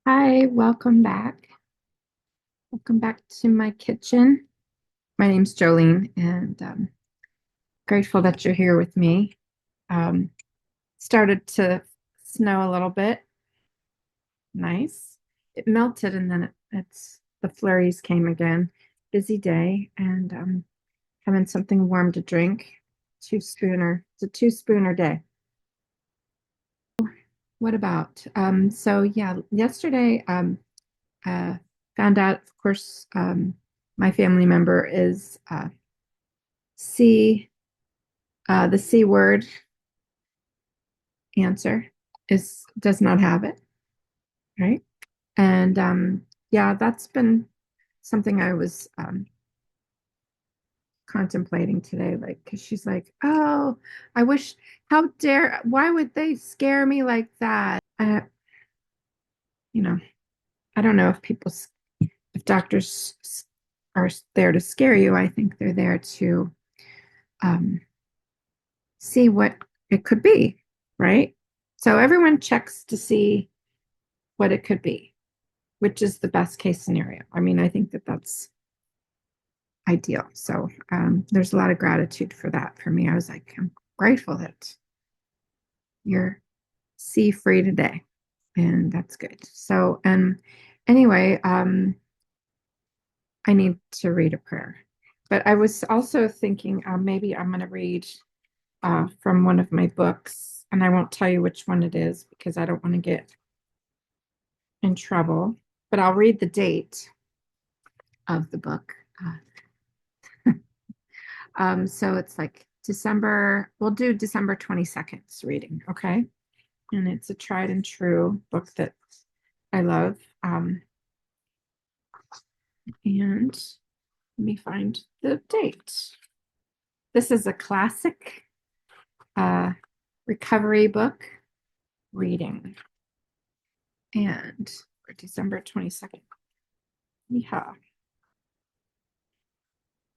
Hi, welcome back. Welcome back to my kitchen. My name's Jolene, and grateful that you're here with me. Um, Started to snow a little bit. Nice. It melted, and then it's the flurries came again. Busy day, and having something warm to drink. Two spooner. It's a two spooner day. What about? So yeah, yesterday, uh, found out, of course, my family member is C, the C word answer is does not have it, right? And yeah, that's been something I was contemplating today, like, because she's like, "Oh, I wish, how dare, why would they scare me like that?" You know, I don't know if if doctors are there to scare you. I think they're there to um, see what it could be, right? So everyone checks to see what it could be, which is the best case scenario. I mean, I think that that's ideal. So there's a lot of gratitude for that for me. I was like, I'm grateful that you're sea free today. And that's good. So, anyway, I need to read a prayer. But I was also thinking maybe I'm going to read from one of my books, and I won't tell you which one it is because I don't want to get in trouble. But I'll read the date of the book. So it's like we'll do December 22nd reading, okay? And it's a tried and true book that I love. And let me find the date. This is a classic uh, recovery book reading. And for December 22nd. Yeah.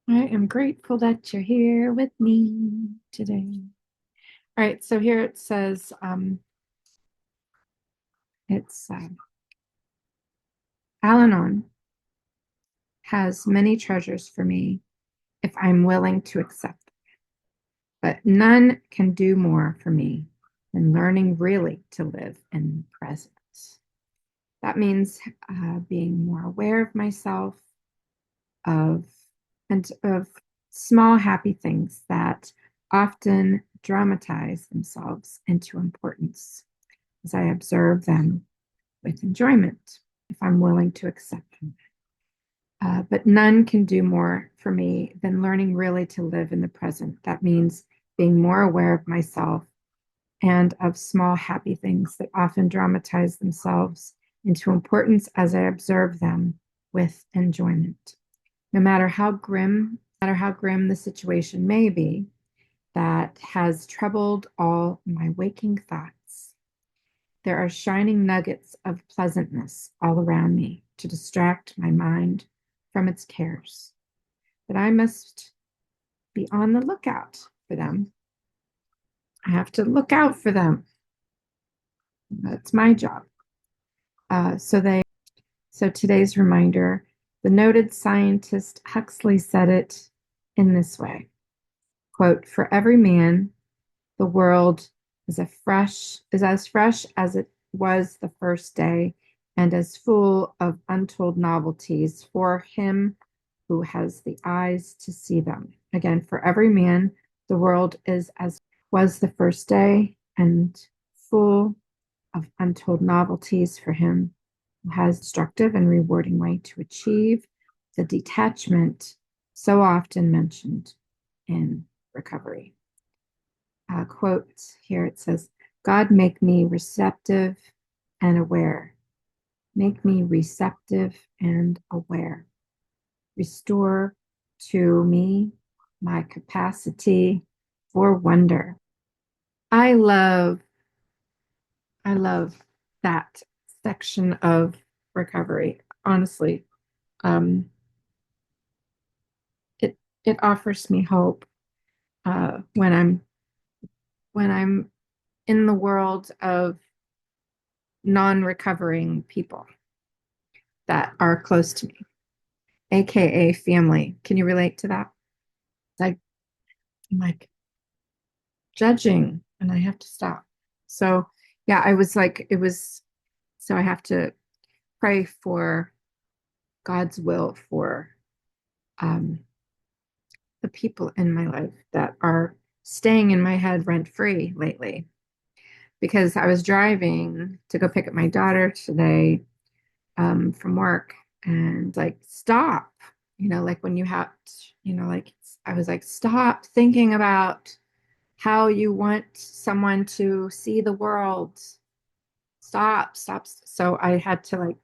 I am grateful that you're here with me today. All right, so here it says it's Al Anon has many treasures for me if I'm willing to accept them, but none can do more for me than learning really to live in the present. That means being more aware of myself, of and of small happy things that often dramatize themselves into importance as I observe them with enjoyment, if I'm willing to accept them. But none can do more for me than learning really to live in the present. That means being more aware of myself and of small happy things that often dramatize themselves into importance as I observe them with enjoyment. No matter how grim the situation may be that has troubled all my waking thoughts, there are shining nuggets of pleasantness all around me to distract my mind from its cares. But I must be on the lookout for them. I have to look out for them. That's my job. Uh, so they so today's reminder, the noted scientist Huxley said it in this way, quote, "For every man, the world is as fresh as it was the first day, and as full of untold novelties for him who has the eyes to see them." Again, for every man, the world is as was the first day, and full of untold novelties for him who has instructive and rewarding way to achieve the detachment so often mentioned in recovery. Quote here it says, God, make me receptive and aware. Make me receptive and aware. Restore to me my capacity for wonder. I love, I love that section of recovery. Honestly, um, it it offers me hope when I'm in the world of non-recovering people that are close to me, aka family. Can you relate to that? Like, I'm like judging, and I have to stop. So, yeah, I was like, it was, so I have to pray for God's will for um, the people in my life that are staying in my head rent free lately. Because I was driving to go pick up my daughter today from work and like, stop, like when you have, like I was like, stop thinking about how you want someone to see the world. Stop, stop. So I had to like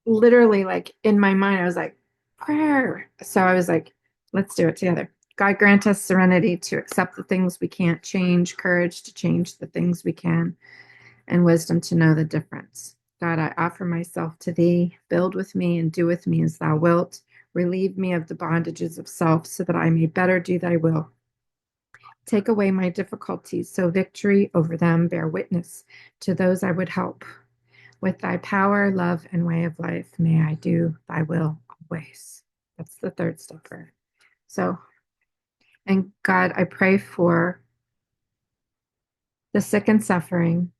literally like in my mind, I was like, prayer. So I was like, let's do it together. God grant us serenity to accept the things we can't change, courage to change the things we can, and wisdom to know the difference. God, I offer myself to thee. Build with me and do with me as thou wilt. Relieve me of the bondages of self so that I may better do thy will. Take away my difficulties so victory over them bear witness to those I would help. With thy power, love, and way of life, may I do thy will always. That's the third step prayer. So, and God, I pray for the sick and suffering.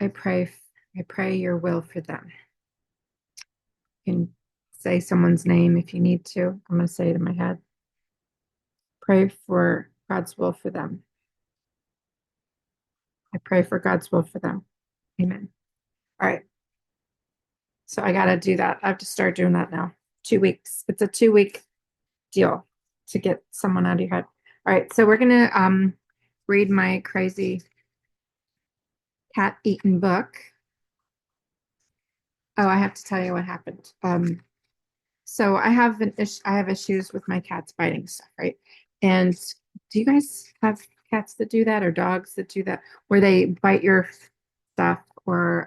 I pray your will for them. You can say someone's name if you need to. I'm going to say it in my head. Pray for God's will for them. I pray for God's will for them. Amen. All right. So I got to do that. I have to start doing that now. 2 weeks. It's a 2 week deal to get someone out of your head. All right. So we're going to read my crazy cat eaten book. Oh, I have to tell you what happened. So I have issues with my cats biting stuff, right? And do you guys have cats that do that or dogs that do that where they bite your stuff or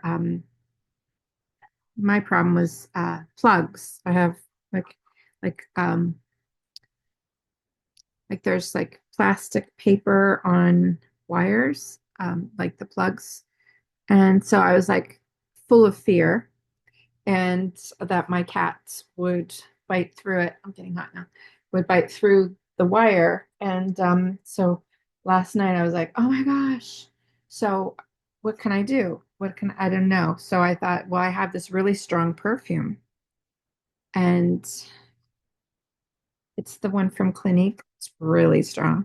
my problem was plugs. I have like like um like there's like plastic paper on wires, like the plugs. And so I was like full of fear and that my cats would bite through it. I'm getting hot now. Would bite through the wire. And so last night I was like, oh my gosh. So what can I do? I don't know. So I thought, well, I have this really strong perfume and it's the one from Clinique. It's really strong.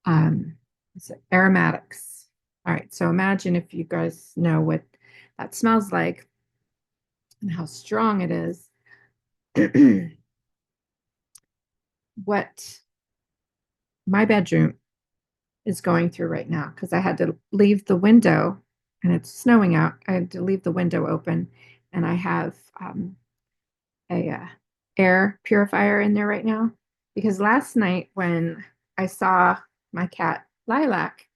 Um, it's aromatics. All right. So imagine if you guys know what that smells like and how strong it is. What my bedroom is going through right now because I had to leave the window and it's snowing out. I had to leave the window open and I have a air purifier in there right now because last night when I saw my cat Lilac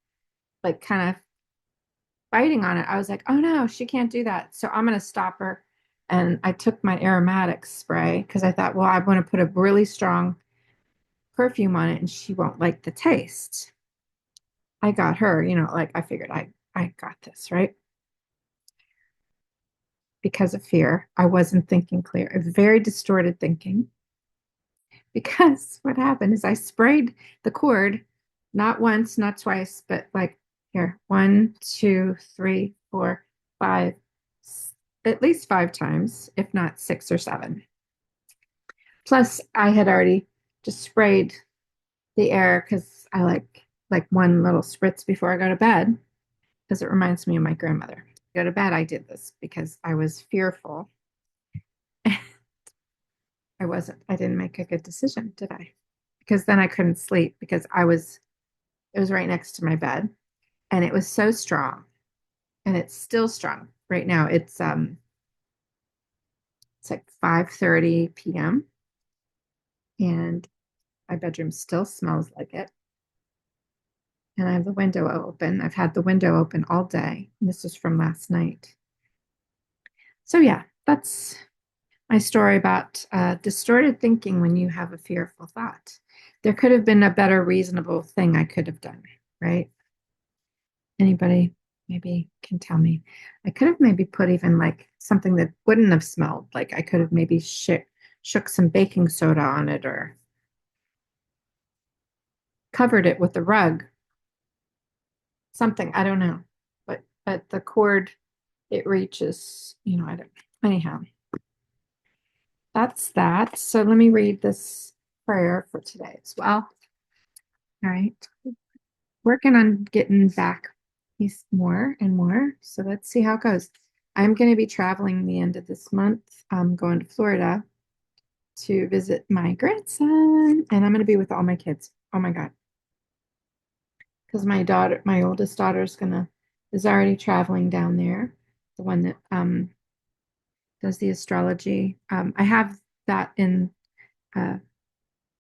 like kind of biting on it, I was like, oh no, she can't do that. So I'm going to stop her. And I took my aromatic spray because I thought, well, I want to put a really strong perfume on it and she won't like the taste. I got her, like I figured I got this, right? Because of fear. I wasn't thinking clear. Very distorted thinking. Because what happened is I sprayed the cord not once, not twice, but like here, 1, 2, 3, 4, 5, at least 5 times, if not 6 or 7. Plus, I had already just sprayed the air because I like one little spritz before I go to bed because it reminds me of my grandmother. Go to bed, I did this because I was fearful. I didn't make a good decision, did I? Because then I couldn't sleep because it was right next to my bed and it was so strong and it's still strong right now. It's like 5:30 p.m. and my bedroom still smells like it. And I have the window open. I've had the window open all day. And this is from last night. So yeah, that's my story about distorted thinking when you have a fearful thought. There could have been a better reasonable thing I could have done, right? Anybody? maybe can tell me. I could have maybe put even like something that wouldn't have smelled. Like I could have maybe shook some baking soda on it or covered it with a rug. Something, I don't know. But the cord it reaches, I don't anyhow. That's that. So let me read this prayer for today as well. All right. Working on getting back more and more. So let's see how it goes. I'm going to be traveling the end of this month. I'm going to Florida to visit my grandson, and I'm going to be with all my kids. Oh my God. Because my oldest daughter is already traveling down there. The one that does the astrology. I have that in uh,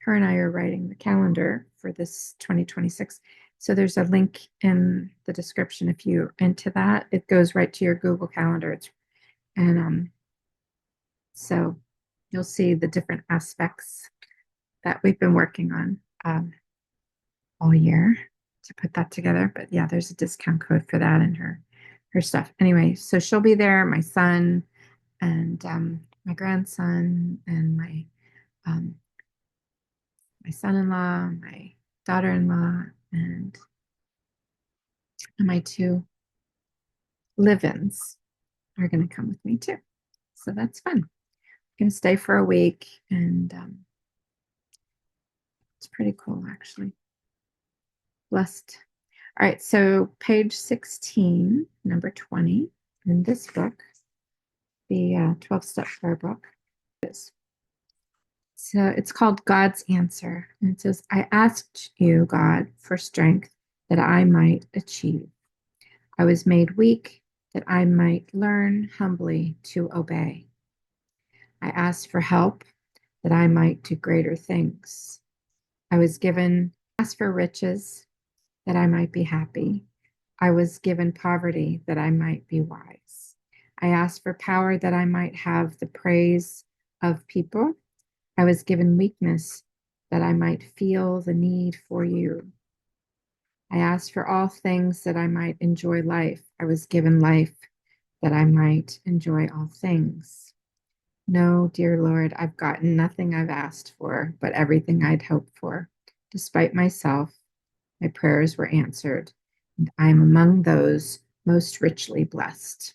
her and I are writing the calendar for this 2026. So there's a link in the description. If you into that, it goes right to your Google Calendar. And so you'll see the different aspects that we've been working on all year to put that together. But yeah, there's a discount code for that and her stuff. Anyway, so she'll be there, my son and my grandson and um, my son-in-law, my daughter-in-law, and my two live-ins are going to come with me too. So that's fun. I'm going to stay for a week, and it's pretty cool, actually. Blessed. All right, so page 16, number 20 in this book, the 12-step prayer book. So it's called God's Answer. And it says, I asked you, God, for strength that I might achieve. I was made weak that I might learn humbly to obey. I asked for help that I might do greater things. Asked for riches that I might be happy. I was given poverty that I might be wise. I asked for power that I might have the praise of people. I was given weakness that I might feel the need for you. I asked for all things that I might enjoy life. I was given life that I might enjoy all things. No, dear Lord, I've gotten nothing I've asked for, but everything I'd hoped for. Despite myself, my prayers were answered, and I am among those most richly blessed.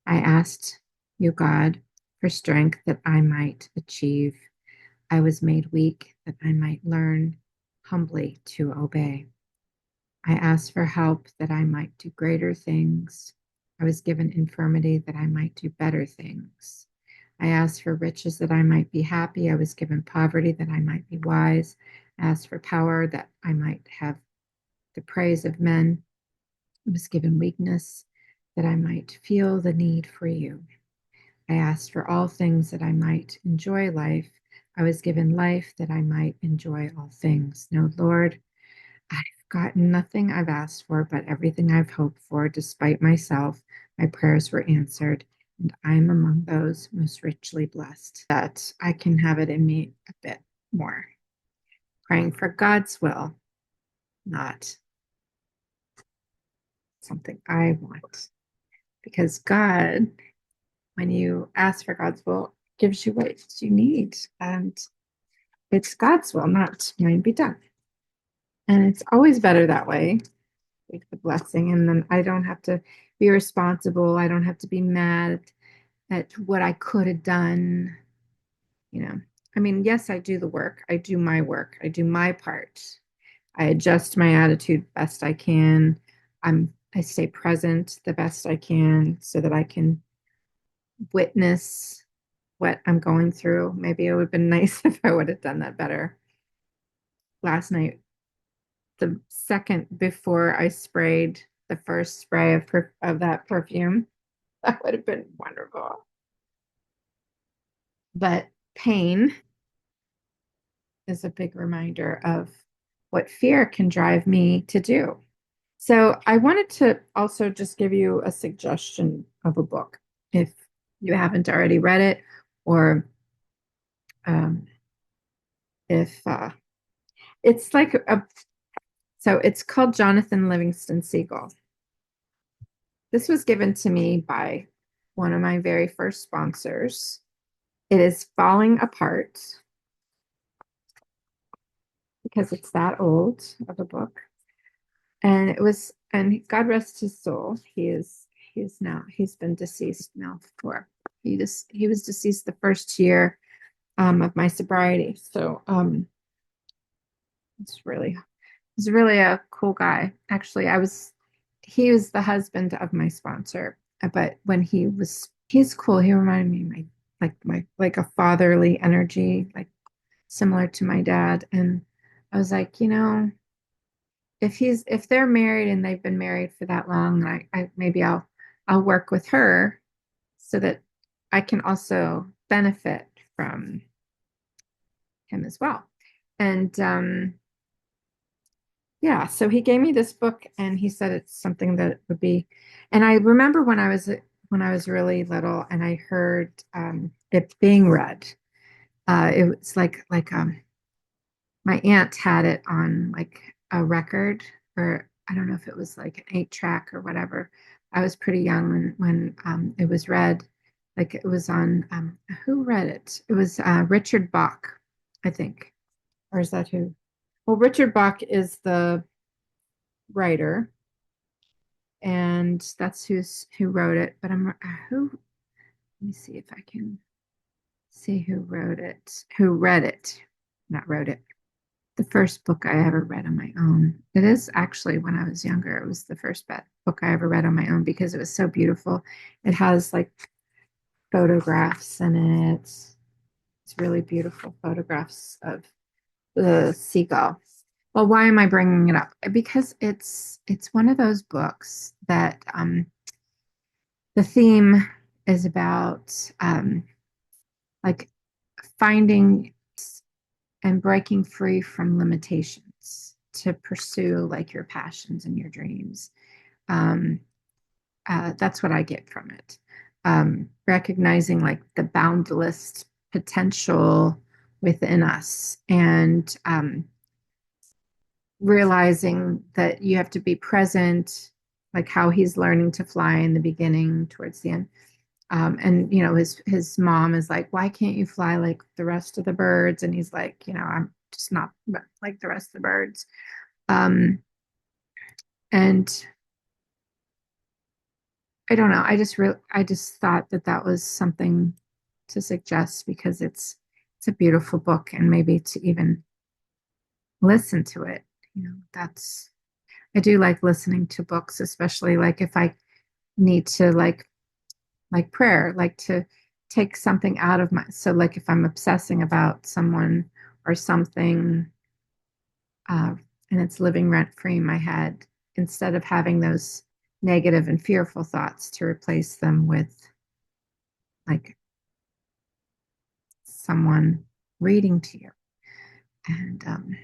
I asked you, God, for strength that I might achieve. I was made weak that I might learn humbly to obey. I asked for help that I might do greater things. I was given infirmity that I might do better things. I asked for riches that I might be happy. I was given poverty that I might be wise. I asked for power that I might have the praise of men. I was given weakness that I might feel the need for you. I asked for all things that I might enjoy life. I was given life that I might enjoy all things. No, Lord, I've gotten nothing I've asked for, but everything I've hoped for. Despite myself, my prayers were answered, and I'm among those most richly blessed. That I can have it in me a bit more. Praying for God's will, not something I want. Because God, when you ask for God's will, gives you what you need. And it's God's will, not mine be done. And it's always better that way. Take the blessing, and then I don't have to be responsible. I don't have to be mad at what I could have done. You know, I mean, yes, I do the work. I do my work. I do my part. I adjust my attitude best I can. I stay present the best I can so that I can witness what I'm going through. Maybe it would have been nice if I would have done that better last night. The second before I sprayed the first spray of that perfume, that would have been wonderful. But pain is a big reminder of what fear can drive me to do. So I wanted to also just give you a suggestion of a book if you haven't already read it, or um, if it's like a so it's called Jonathan Livingston Seagull. This was given to me by one of my very first sponsors. It is falling apart because it's that old of a book. And it was, and God rest his soul. He's been deceased now for, he was deceased the first year of my sobriety. So it's really, he's really a cool guy. Actually, he was the husband of my sponsor, but he's cool. He reminded me of like a fatherly energy, like similar to my dad. And I was like, if they're married and they've been married for that long, I maybe I'll work with her so that I can also benefit from him as well. And yeah, so he gave me this book and he said it's something that would be, and I remember when I was really little and I heard it being read. It was like my aunt had it on like a record, or I don't know if it was like an 8 track or whatever. I was pretty young when it was read. Like it was on who read it? It was Richard Bach, I think. Or is that who? Well, Richard Bach is the writer, and that's who wrote it. But I'm who? Let me see if I can see who wrote it, who read it, not wrote it. The first book I ever read on my own. It is actually when I was younger. It was the first book I ever read on my own because it was so beautiful. It has like photographs in it. It's really beautiful photographs of the seagull. Well, why am I bringing it up? Because it's one of those books that the theme is about like finding and breaking free from limitations to pursue like your passions and your dreams. Um, that's what I get from it. Recognizing like the boundless potential within us and realizing that you have to be present, like how he's learning to fly in the beginning towards the end. And his mom is like, why can't you fly like the rest of the birds? And he's like, I'm just not like the rest of the birds. Um, and I don't know. I just thought that that was something to suggest because it's a beautiful book, and maybe to even listen to it. That's I do like listening to books, especially like if I need to like prayer, like to take something out of my, so like if I'm obsessing about someone or something, uh, and it's living rent free in my head, instead of having those negative and fearful thoughts, to replace them with like someone reading to you. And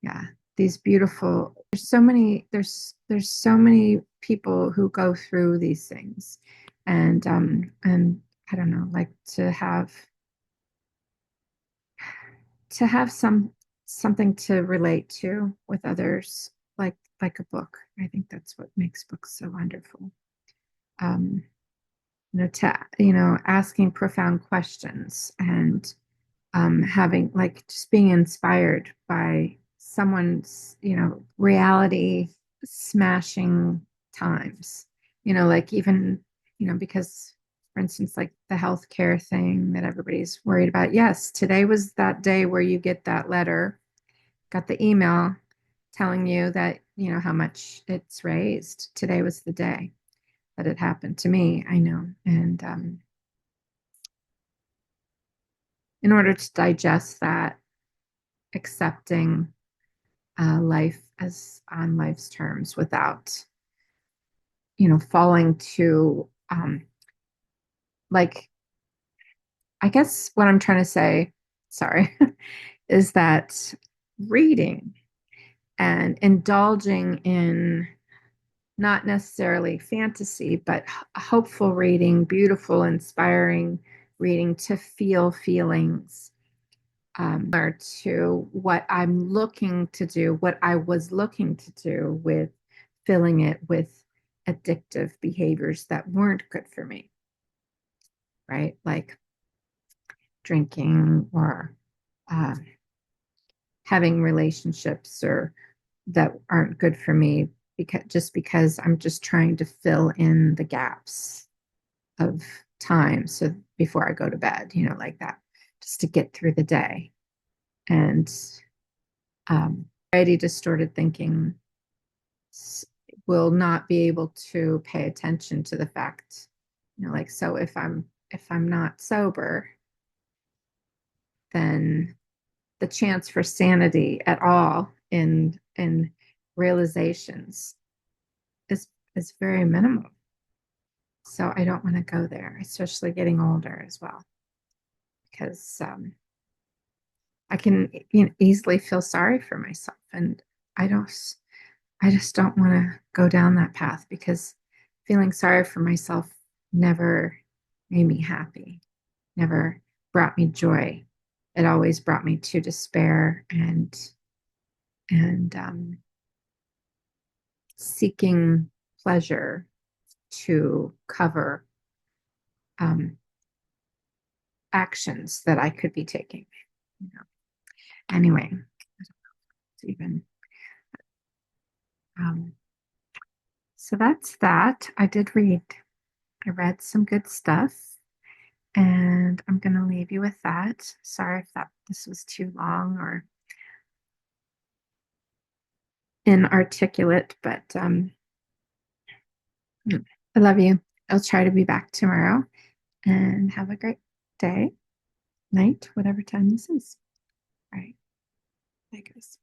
yeah, these beautiful, there's so many people who go through these things. And I don't know, like to have something to relate to with others, like a book. I think that's what makes books so wonderful. um asking profound questions, and having like just being inspired by someone's reality smashing times, like even because for instance like the healthcare thing that everybody's worried about. Yes, today was that day where you get that letter, got the email telling you that how much it's raised. Today was the day that it happened to me, I know. And in order to digest that, accepting life as on life's terms without falling to like I guess what I'm trying to say, sorry, is that reading and indulging in not necessarily fantasy, but hopeful reading, beautiful, inspiring reading to feel feelings, or to what I'm looking to do, what I was looking to do with filling it with addictive behaviors that weren't good for me, right? Like drinking or uh, having relationships or that aren't good for me because I'm just trying to fill in the gaps of time. So before I go to bed, like that, just to get through the day. And already distorted thinking will not be able to pay attention to the fact, like, so if I'm not sober, then the chance for sanity at all in realizations is is very minimal. So I don't want to go there, especially getting older as well, because I can easily feel sorry for myself, and I don't. I just don't want to go down that path because feeling sorry for myself never made me happy, never brought me joy. It always brought me to despair and seeking pleasure to cover um, actions that I could be taking. You know. Anyway, it's even um, so that's that. I read some good stuff, and I'm going to leave you with that. Sorry if this was too long or inarticulate, but I love you. I'll try to be back tomorrow, and have a great day, night, whatever time this is. All right. Bye, guys.